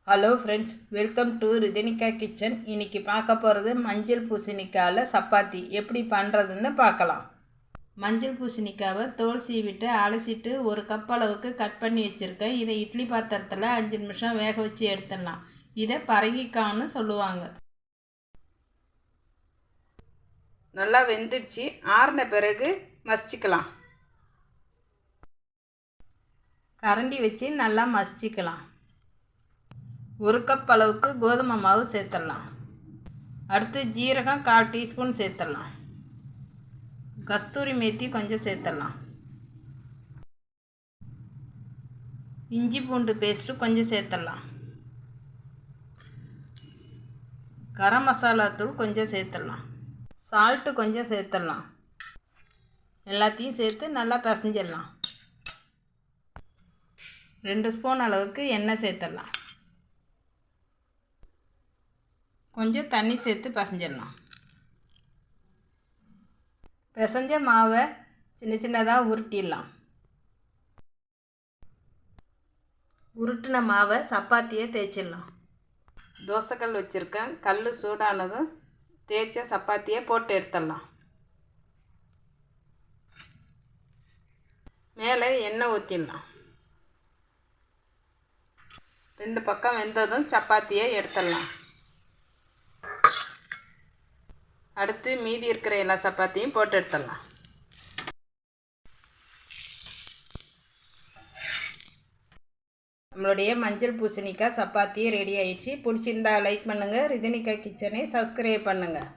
Hello friends, welcome to Rithanika kitchen. இன்றைக்கி பார்க்க போகிறது மஞ்சள் பூசணிக்காயில் சப்பாத்தி எப்படி பண்ணுறதுன்னு பார்க்கலாம். மஞ்சள் பூசணிக்காவை தோல் சீவிட்டு அலசிட்டு ஒரு கப் அளவுக்கு கட் பண்ணி வச்சுருக்கேன். இதை இட்லி பாத்திரத்தில் 5 நிமிஷம் வேக வச்சு எடுத்துடலாம். இதை பரங்கிக்கான்னு சொல்லுவாங்க. நல்லா வெந்துடுச்சு. ஆறின பிறகு மசிச்சுக்கலாம். கரண்டி வச்சு நல்லா மசிச்சுக்கலாம். ஒரு கப் அளவுக்கு கோதுமை மாவு சேர்த்துடலாம். அடுத்து ஜீரகம் 1/4 டீஸ்பூன் சேர்த்துடலாம். கஸ்தூரி மேத்தி கொஞ்சம் சேர்த்துடலாம். இஞ்சி பூண்டு பேஸ்ட்டு கொஞ்சம் சேர்த்துடலாம். கரம் மசாலா தூள் கொஞ்சம் சேர்த்துடலாம். சால்ட்டு கொஞ்சம் சேர்த்துடலாம். எல்லாத்தையும் சேர்த்து நல்லா பிசைஞ்சிடலாம். 2 ஸ்பூன் அளவுக்கு எண்ணெய் சேர்த்துடலாம். கொஞ்சம் தண்ணி சேர்த்து பிசைஞ்சிடலாம். பிசைஞ்ச மாவை சின்ன சின்னதாக உருட்டிடலாம். உருட்டின மாவை சப்பாத்தியை தேய்ச்சிடலாம். தோசைக்கல் வச்சுருக்கேன். கல் சூடானதும் தேய்ச்ச சப்பாத்தியை போட்டு எடுத்துடலாம். மேலே எண்ணெய் ஊற்றிடலாம். 2 பக்கம் வெந்ததும் சப்பாத்தியை எடுத்துடலாம். அடுத்து மீதி இருக்கிற எல்லா சப்பாத்தியும் போட்டு எடுத்துடலாம். நம்மளுடைய மஞ்சள் பூசணிக்காய் சப்பாத்தி ரெடி ஆயிடுச்சு. பிடிச்சிருந்தா லைக் பண்ணுங்கள். ரிதனிகா கிச்சனை சப்ஸ்கிரைப் பண்ணுங்கள்.